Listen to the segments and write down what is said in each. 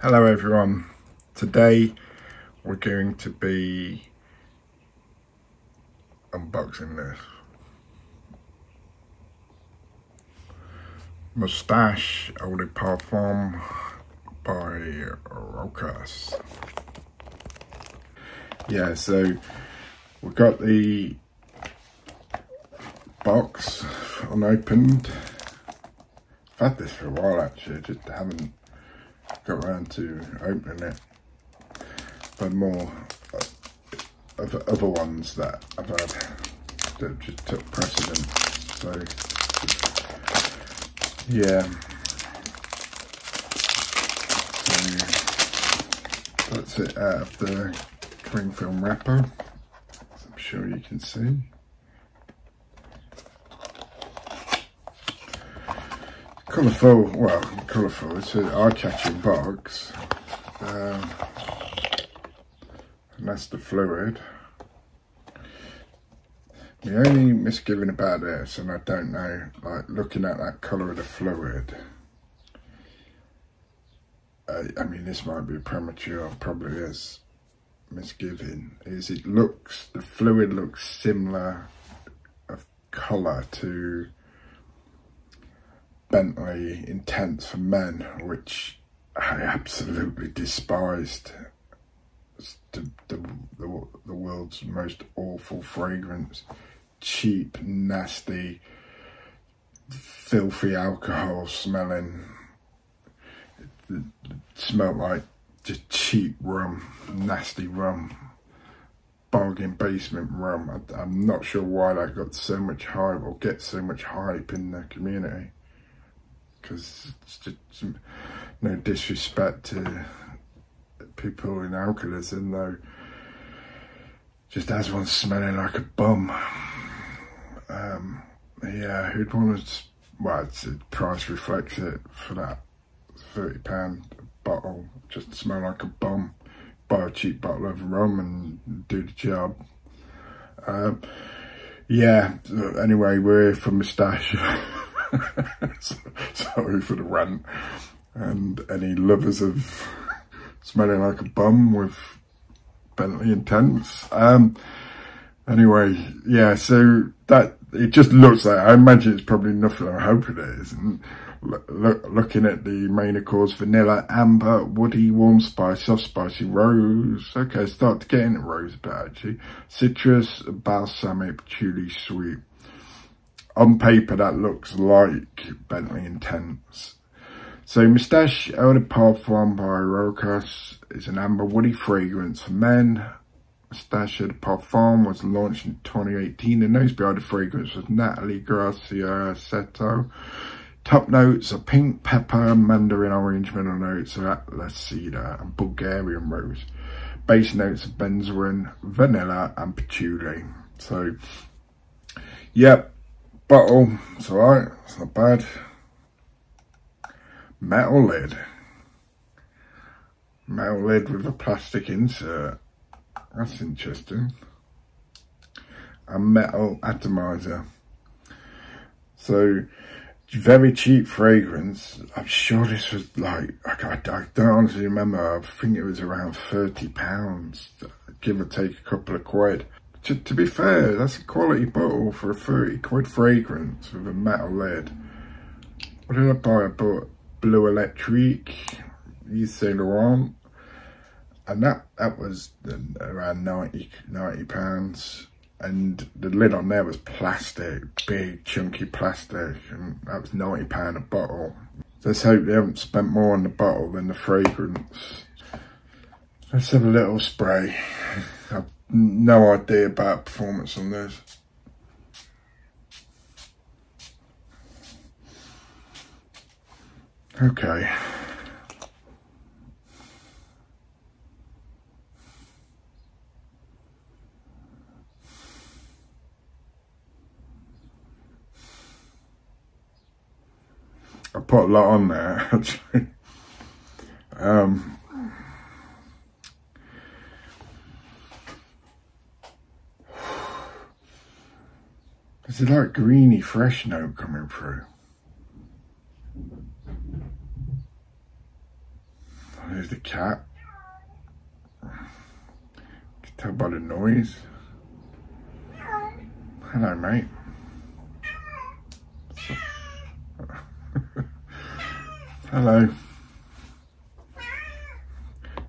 Hello everyone, today we're going to be unboxing this Moustache Eau de Parfum by Rochas. Yeah, so we've got the box unopened. I've had this for a while actually, just haven't got around to opening it, but more of other ones that I've had that just took precedence. So yeah, so that's it out of the cling film wrapper, as I'm sure you can see. Colourful, well, colourful, it's an eye-catching box, and that's the fluid. The only misgiving about this, and I don't know, like looking at that colour of the fluid, I mean this might be premature, probably is misgiving, is the fluid looks similar of colour to Bentley Intense for Men, which I absolutely despised. It's the world's most awful fragrance. Cheap, nasty, filthy alcohol smelling. It smelled like just cheap rum, nasty rum, bargain basement rum. I'm not sure why that got so much hype or gets so much hype in the community. Because it's just no disrespect to people in alcoholism, though, just as one smelling like a bum. Yeah, who'd want to, well, the price reflects it for that £30 bottle, just smell like a bum. Buy a cheap bottle of rum and do the job. Yeah, anyway, we're here for Moustache. Sorry for the rant, and any lovers of smelling like a bum with Bentley Intense. Anyway, yeah, so that it just looks like, I imagine it's probably nothing I hope it is. And looking at the main accords: vanilla, amber, woody, warm spice, soft spicy, rose. Okay, start to get into rose a bit actually. Citrus, balsamic, patchouli, sweet. On paper, that looks like Bentley Intense. So, Moustache Eau de Parfum by Rochas is an amber woody fragrance for men. Moustache Eau de Parfum was launched in 2018. The nose behind the fragrance was Natalie Gracia-Cetto. Top notes are pink, pepper, mandarin orange. Middle notes are atlas, cedar, and Bulgarian rose. Base notes are benzoin, vanilla, and patchouli. So, yep. Bottle, it's alright, it's not bad. Metal lid. Metal lid with a plastic insert. That's interesting. A metal atomizer. So, very cheap fragrance. I'm sure this was like, I don't honestly remember, I think it was around £30, give or take a couple of quid. To be fair, that's a quality bottle for a 30 quid fragrance with a metal lid. What did I buy? I bought Blue Electric, Saint Laurent, and that was around £90. And the lid on there was plastic, big chunky plastic, and that was £90 a bottle. Let's hope they haven't spent more on the bottle than the fragrance. Let's have a little spray. No idea about performance on this. Okay. I put a lot on there actually. There's a like greeny fresh note coming through. There's the cat. You can tell by the noise. Hello, mate. Hello.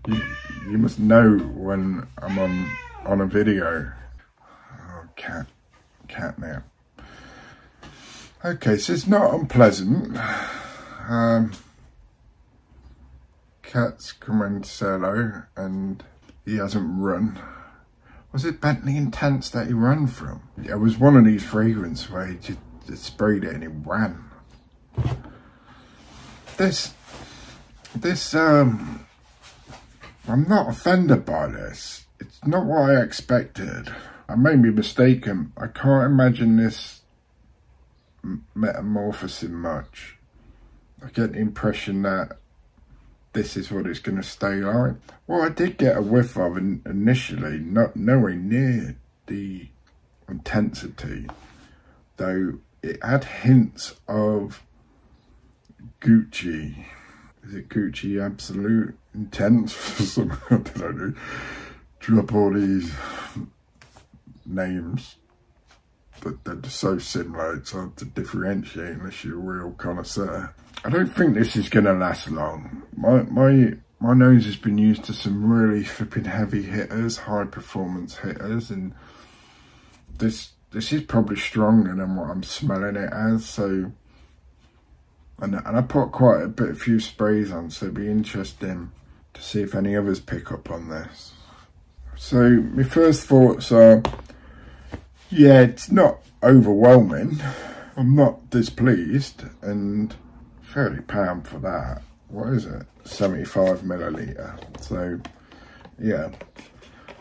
You must know when I'm on a video. Oh, cat now. Okay, so it's not unpleasant. Cat's come in to say hello, and he hasn't run. Was it Bentley Intense that he ran from? It was one of these fragrances where he just sprayed it and he ran. I'm not offended by this. It's not what I expected. I may be mistaken. I can't imagine this metamorphosing much. I get the impression that this is what it's going to stay like. Well, I did get a whiff of initially, not nowhere near the intensity, though it had hints of Gucci. Is it Gucci Absolute Intense or something? I don't know. Drop all these names, but they're just so similar, it's hard to differentiate unless you're a real connoisseur. I don't think this is going to last long. My nose has been used to some really flipping heavy hitters, high performance hitters, and this is probably stronger than what I'm smelling it as. So, and I put quite a few sprays on, so it'd be interesting to see if any others pick up on this. So my first thoughts are, yeah, it's not overwhelming. I'm not displeased, and £30 for that. What is it? 75 milliliter. So yeah,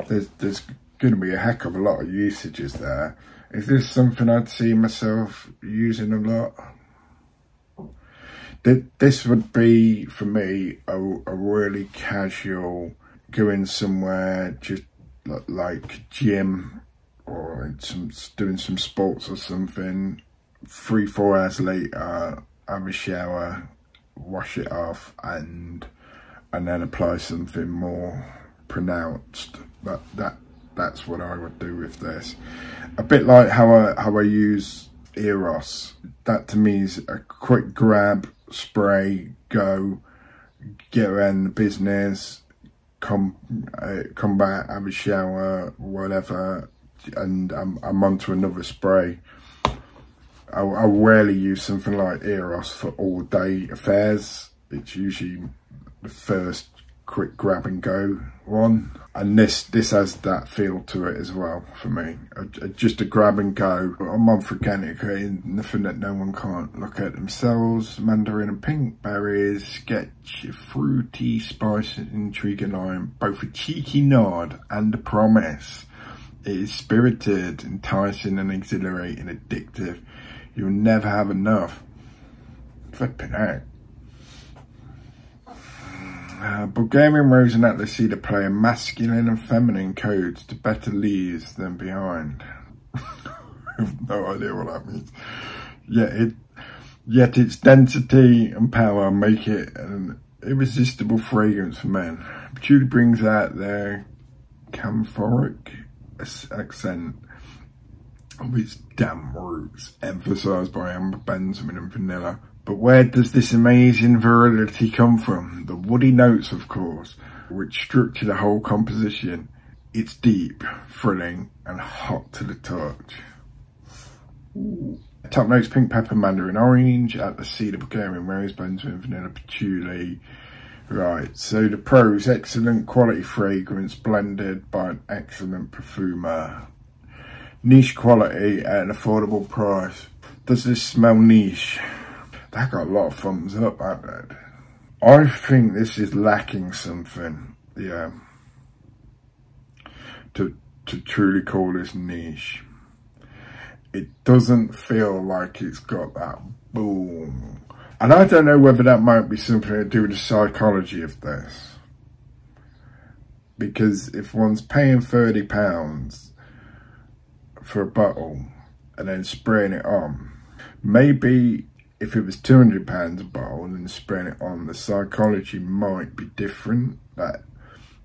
there's going to be a heck of a lot of usages there. Is this something I'd see myself using a lot? This would be, for me, a really casual, going somewhere, just like gym, or doing some sports or something, 3-4 hours later, have a shower, wash it off, and then apply something more pronounced. That's what I would do with this. A bit like how I use Eros. That to me is a quick grab, spray, go, get around the business, come back, have a shower, whatever, and I'm on to another spray. I rarely use something like Eros for all day affairs. It's usually the first quick grab and go one, and this has that feel to it as well for me. Just a grab and go. I'm on organic, nothing that no one can't look at themselves. Mandarin and pink berries, sketch, fruity, spice, intrigue and lime, both a cheeky nod and a promise. It is spirited, enticing and exhilarating, addictive. You'll never have enough. Flipping out. Bulgarian Rose and Natalie Cedar play a masculine and feminine codes to better leaves than behind. I have no idea what that means. Yet its density and power make it an irresistible fragrance for men. Patchouli brings out their camphoric accent of its damp roots, emphasised by amber, benzoin and vanilla. But where does this amazing virility come from? The woody notes, of course, which structure the whole composition. It's deep, thrilling and hot to the touch. Ooh. Top notes: pink pepper, mandarin orange, at the cedar, Bulgarian rose, benzoin, vanilla, patchouli. Right, so the pros: excellent quality fragrance blended by an excellent perfumer. Niche quality at an affordable price. Does this smell niche? That got a lot of thumbs up, that did. I think this is lacking something, yeah, to truly call this niche. It doesn't feel like it's got that boom. And I don't know whether that might be something to do with the psychology of this. Because if one's paying £30 for a bottle and then spraying it on, maybe if it was £200 a bottle and spraying it on, the psychology might be different. That,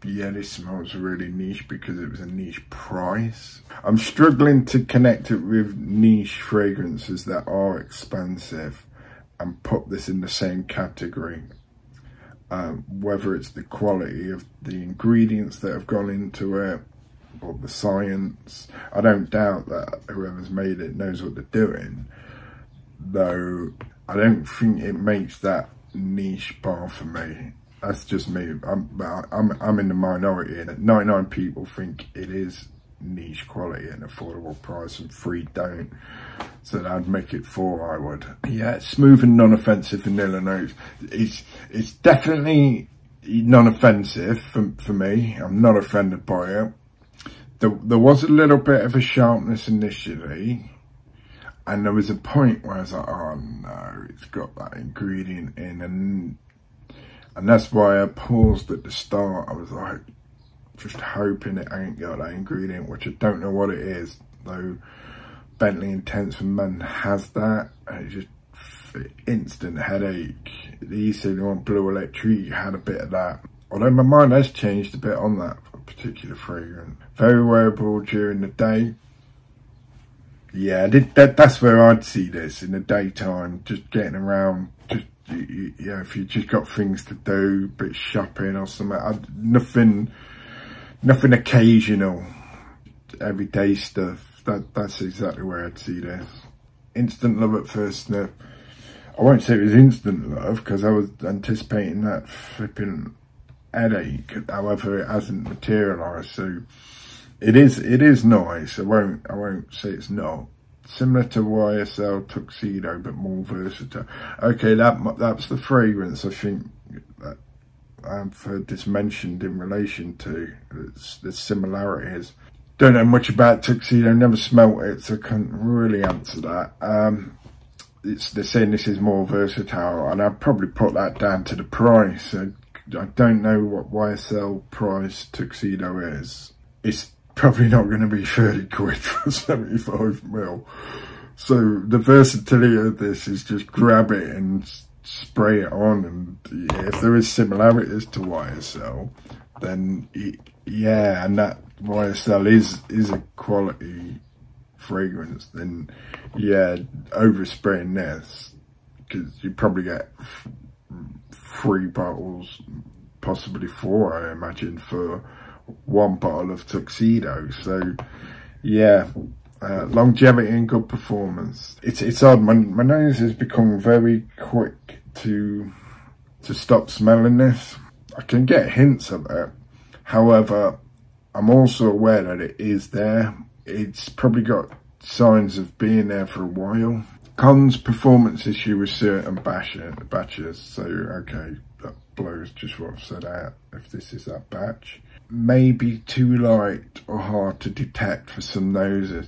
yeah, this smells really niche because it was a niche price. I'm struggling to connect it with niche fragrances that are expensive and put this in the same category. Whether it's the quality of the ingredients that have gone into it or the science. I don't doubt that whoever's made it knows what they're doing, though I don't think it makes that niche bar for me. That's just me. I'm in the minority, and 99 people think it is niche quality and affordable price, and 3 don't. So I'd make it 4, I would. Yeah, smooth and non-offensive vanilla notes. It's definitely non-offensive for me. I'm not offended by it. There was a little bit of a sharpness initially, and there was a point where I was like, oh no, it's got that ingredient in, and that's why I paused at the start. I was like, just hoping it ain't got that ingredient, which I don't know what it is, though. Bentley Intense for Men has that, and it's just instant headache. The E71 Blue Electric had a bit of that, although my mind has changed a bit on that particular fragrance. Very wearable during the day. Yeah, that's where I'd see this in the daytime, just getting around, just, you know, if you just got things to do, a bit of shopping or something. Nothing occasional, everyday stuff. That's exactly where I'd see this. Instant love at first sniff. I won't say it was instant love because I was anticipating that flipping headache. However, it hasn't materialised, so it is nice. I won't say it's not. Similar to YSL Tuxedo, but more versatile. Okay, that's the fragrance I think that I've heard this mentioned in relation to. The similarities. Don't know much about Tuxedo, never smelt it, so I can't really answer that. They're saying this is more versatile, and I'd probably put that down to the price. I don't know what YSL price Tuxedo is. It's probably not going to be 30 quid for 75ml. So the versatility of this is just grab it and spray it on, and yeah, if there is similarities to YSL, then yeah, and that YSL is a quality fragrance, then yeah, overspraying this, because you probably get 3 bottles, possibly 4, I imagine, for 1 bottle of Tuxedo. So yeah, longevity and good performance. It's odd, my nose has become very quick to stop smelling this. I can get hints of it, however I'm also aware that it is there. It's probably got signs of being there for a while. Cons, performance issue with certain batches. So, okay, that blows just what I've said out, if this is that batch. Maybe too light or hard to detect for some noses.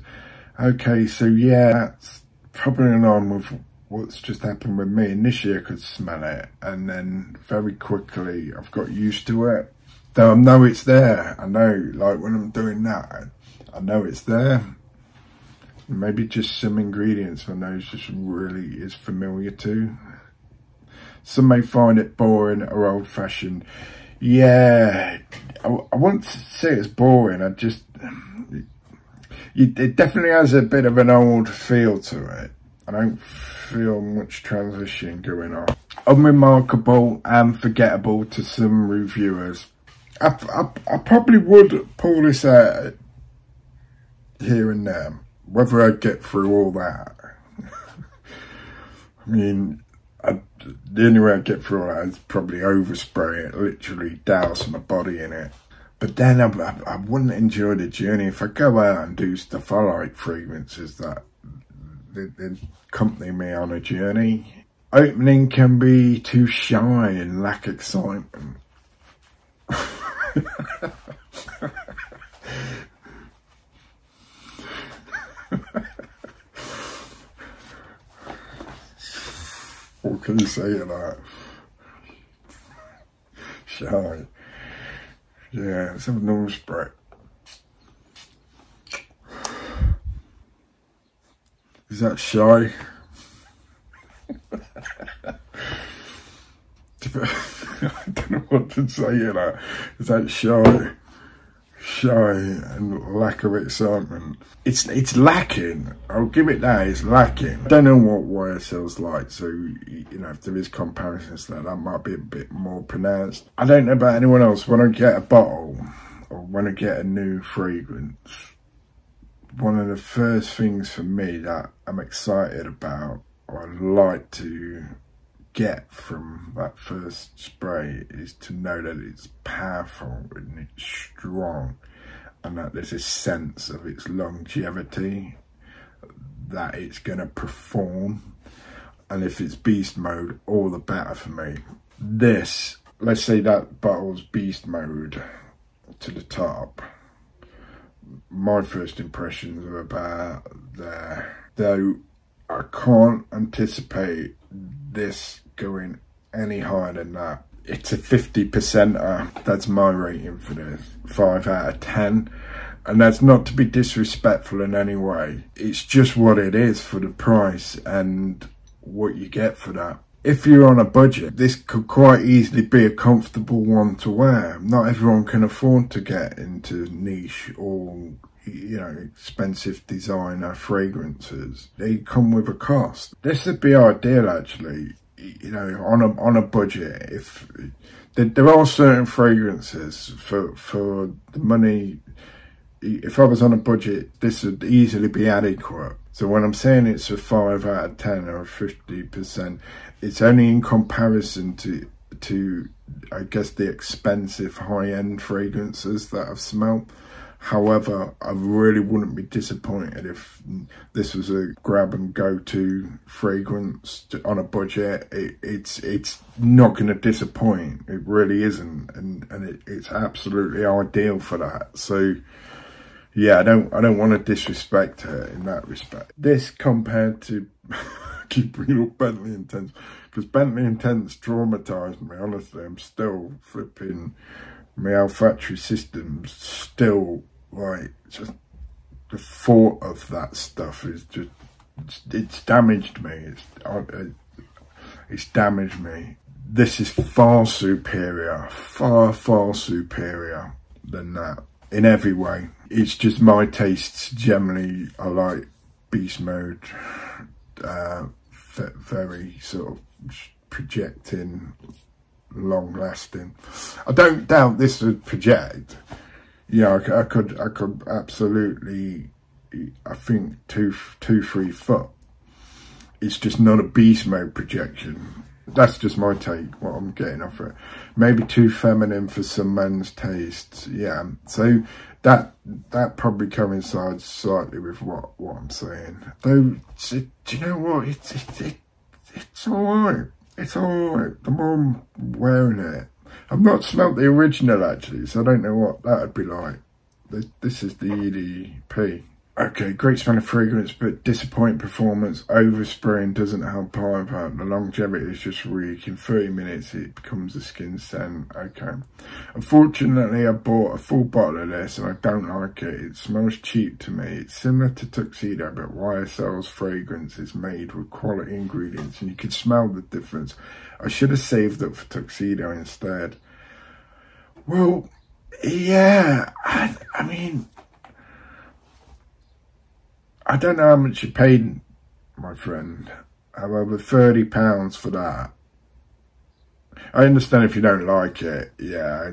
Okay, so yeah, that's probably in line with what's just happened with me. Initially I could smell it, and then very quickly I've got used to it. Though I know it's there. I know, like when I'm doing that, I know it's there. Maybe just some ingredients my nose just really is familiar to. Some may find it boring or old-fashioned. Yeah, I won't say it's boring. It definitely has a bit of an old feel to it. I don't feel much transition going on. Unremarkable and forgettable to some reviewers. I probably would pull this out here and there, whether I get through all that. I mean, the only way I get through all that is probably overspray it, literally douse my body in it. But then I wouldn't enjoy the journey. If I go out and do stuff, I like fragrances that they accompany me on a journey. Opening can be too shy and lack excitement. What can you say to that? Shy. Yeah, let's have a nose spray. Is that shy? I don't know what to say, you know. It's that shy and lack of excitement. It's lacking. I'll give it that. It's lacking. I don't know what YSL's like, so you know, if there is comparisons there, that might be a bit more pronounced. I don't know about anyone else. When I get a bottle or when I get a new fragrance, one of the first things for me that I'm excited about, or I like to get from that first spray, is to know that it's powerful and it's strong, and that there's a sense of its longevity, that it's going to perform. And if it's beast mode, all the better for me. This, let's say that bottle's beast mode to the top, my first impressions are about there, though I can't anticipate this going any higher than that. It's a 50%er. That's my rating for this. 5 out of 10. And that's not to be disrespectful in any way. It's just what it is for the price and what you get for that. If you're on a budget, this could quite easily be a comfortable one to wear. Not everyone can afford to get into niche or, you know, expensive designer fragrances. They come with a cost. This would be ideal, actually, you know, on a budget. If there are certain fragrances for the money. If I was on a budget, this would easily be adequate. So when I'm saying it's a 5 out of 10 or 50%, it's only in comparison to I guess the expensive high-end fragrances that I've smelled. However, I really wouldn't be disappointed if this was a grab and go to fragrance on a budget. It's not going to disappoint. It really isn't, and it's absolutely ideal for that. So yeah, I don't want to disrespect her in that respect. This compared to keep bringing up Bentley Intense, because Bentley Intense traumatised me. Honestly, I'm still flipping. My olfactory system's still, like, just the thought of that stuff is just, it's damaged me. It's damaged me. This is far superior, far superior than that in every way. It's just my tastes generally. I like beast mode, very sort of projecting, long lasting. I don't doubt this would project. Yeah, I could absolutely, I think 2-3 foot. It's just not a beast mode projection. That's just my take, what I'm getting off it. Maybe too feminine for some men's tastes. Yeah, so that probably coincides slightly with what I'm saying. Though, do you know what? It's alright. It's alright. The more I'm wearing it, I've not smelt the original actually, so I don't know what that would be like. This is the EDP. Okay, great smelling fragrance, but disappointing performance. Overspraying doesn't help either. The longevity is just weak. In 30 minutes, it becomes a skin scent. Okay. Unfortunately, I bought a full bottle of this and I don't like it. It smells cheap to me. It's similar to Tuxedo, but YSL's fragrance is made with quality ingredients and you can smell the difference. I should have saved up for Tuxedo instead. Well, yeah, I mean, I don't know how much you paid, my friend. However, £30 for that. I understand if you don't like it. Yeah,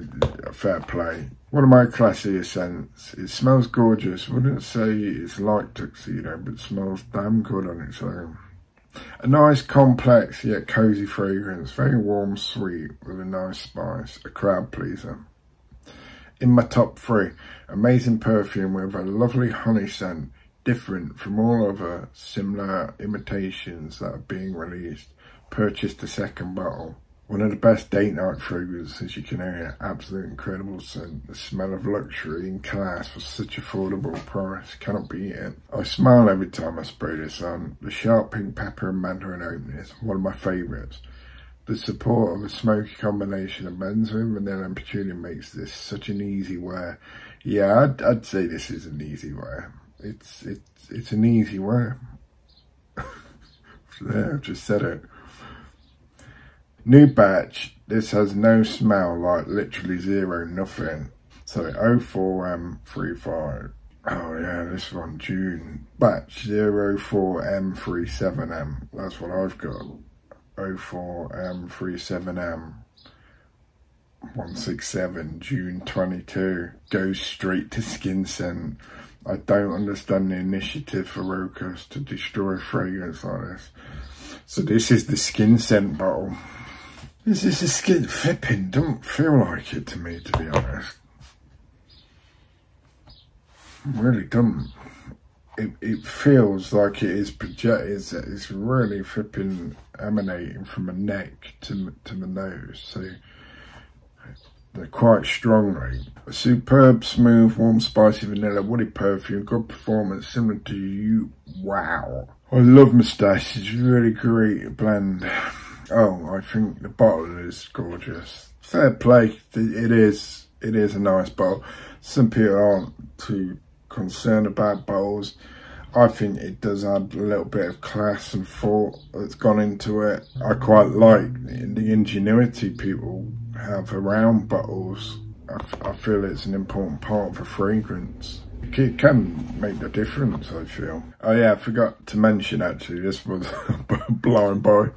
fair play. One of my classier scents. It smells gorgeous. Wouldn't say it's like Tuxedo, but smells damn good on its own. A nice, complex, yet cozy fragrance. Very warm, sweet, with a nice spice. A crowd pleaser. In my top 3, amazing perfume with a lovely honey scent. Different from all other similar imitations that are being released. Purchased a second bottle. One of the best date night fragrances you can hear. Absolute incredible scent. The smell of luxury and class for such affordable price. Cannot beat it. I smile every time I spray this on. The sharp pink pepper and Mandarin opening is one of my favourites. The support of a smoky combination of benzoin, vanilla and patchouli makes this such an easy wear. Yeah, I'd say this is an easy wear. It's an easy wear. There, I've just said it. New batch, this has no smell, like literally zero, nothing. So 04M35. Oh yeah, this one, June. Batch 04M37M. That's what I've got. 04M37M. 167, June 22. Goes straight to skin scent. I don't understand the initiative for Rochas to destroy fragrance like this. So this is the skin scent bottle. This is a skin flipping. Don't feel like it to me, to be honest. Really don't. It feels like it is projected. It's really flipping emanating from my neck to my nose. So they're quite strongly. A superb, smooth, warm, spicy, vanilla, woody perfume, good performance, similar to you. Wow. I love Moustache. It's really great blend. Oh, I think the bottle is gorgeous. Fair play. It is a nice bottle. Some people aren't too concerned about bottles. I think it does add a little bit of class and thought that's gone into it. I quite like the ingenuity people have around bottles. I feel it's an important part of a fragrance. It can make the difference, I feel. Oh yeah, I forgot to mention actually, this was a blind buy.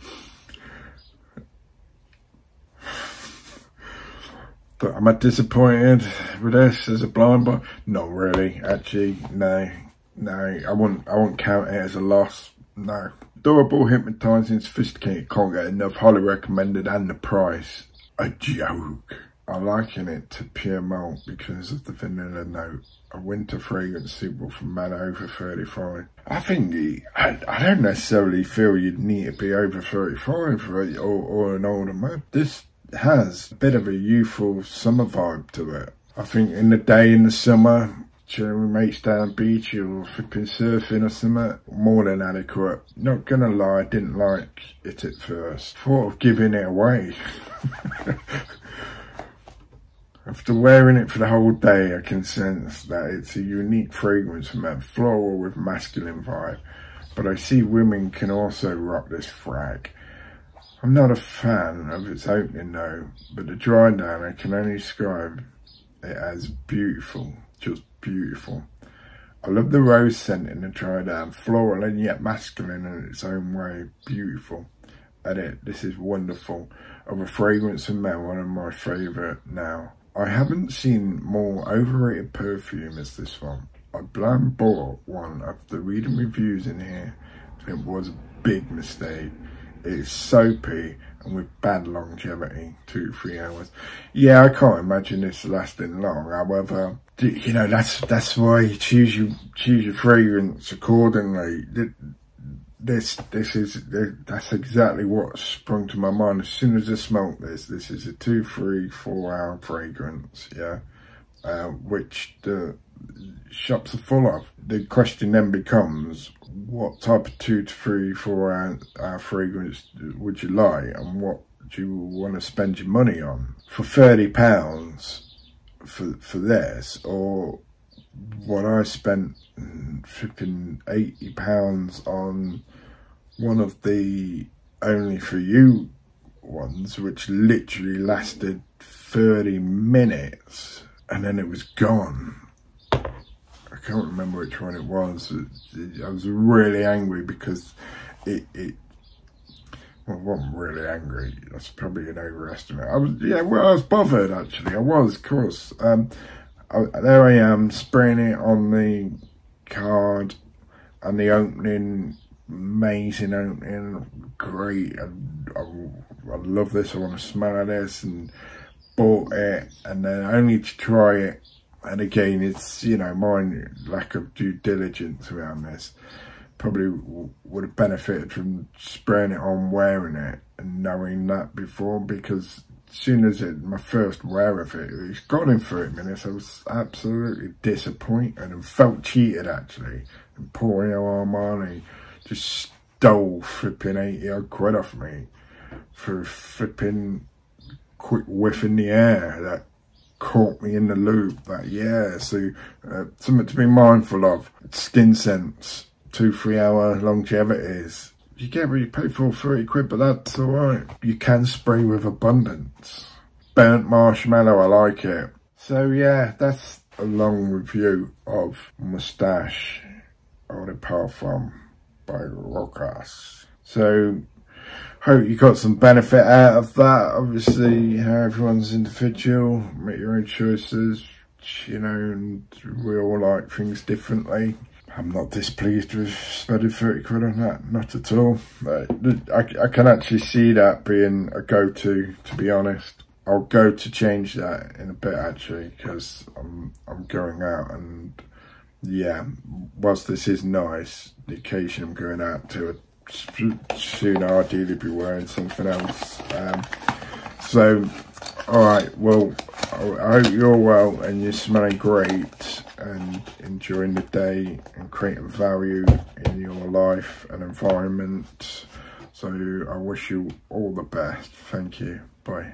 But am I disappointed with this as a blind buy? Not really, actually, no. No, I won't count it as a loss. No. Durable, hypnotising, sophisticated, can't get enough. Highly recommended, and the price, a joke. I liken it to pure malt because of the vanilla note. A winter fragrance suitable for men over 35. I think I don't necessarily feel you'd need to be over 35 or an older man. This has a bit of a youthful summer vibe to it. I think in the day in the summer, chilling with mates down the beach or flipping surfing or something, more than adequate. Not gonna lie, I didn't like it at first. Thought of giving it away. After wearing it for the whole day, I can sense that it's a unique fragrance from that floral with masculine vibe. But I see women can also rock this frag. I'm not a fan of its opening though, but the dry down I can only describe it as beautiful. Just beautiful. I love the rose scent in the dry down, floral and yet masculine in its own way. Beautiful. This is wonderful. Of a fragrance and men, one of my favourite now. I haven't seen more overrated perfume as this one. I blind bought one after reading reviews in here, and it was a big mistake. It is soapy and with bad longevity, 2 to 3 hours. Yeah, I can't imagine this lasting long. However, you know, that's why you choose your fragrance accordingly. That's exactly what sprung to my mind as soon as I smelt this. This is a 2, 3, 4 hour fragrance, yeah, which the shops are full of. The question then becomes, what type of 2 to 3, 4 hour fragrance would you like, and what do you want to spend your money on? For £30 for this, or what I spent flipping £80 on one of the Only For You ones, which literally lasted 30 minutes and then it was gone. I can't remember which one it was. I was really angry because well, I wasn't really angry. That's probably an overestimate. I was bothered actually. I was, of course. There I am spraying it on the card, and the opening, amazing opening, great. I love this. I want to smell of this, and bought it, and then only to try it. And again, it's, you know, my lack of due diligence around this. Probably would have benefited from spraying it on, wearing it, and knowing that before, because as soon as my first wear of it, it's gone in 30 minutes. I was absolutely disappointed and felt cheated actually. And poor Armani just stole flipping 80 odd quid off me for flipping quick whiff in the air that caught me in the loop. That, yeah, so something to be mindful of. Skin scents, 2 to 3 hour longevities. you get what you pay for, 30 quid, but that's alright. You can spray with abundance. Burnt marshmallow, I like it. So yeah, that's a long review of Moustache Eau de Parfum by Rochas. So, hope you got some benefit out of that. Obviously, everyone's individual, make your own choices, you know, and we all like things differently. I'm not displeased with spending 30 quid on that, not at all. I can actually see that being a go-to be honest. I'll go to change that in a bit actually, because I'm going out, and yeah, whilst this is nice, the occasion I'm going out to, soon I'll ideally be wearing something else. So, alright, well, I hope you're well and you're smelling great and enjoying the day and creating value in your life and environment. So I wish you all the best. Thank you. Bye.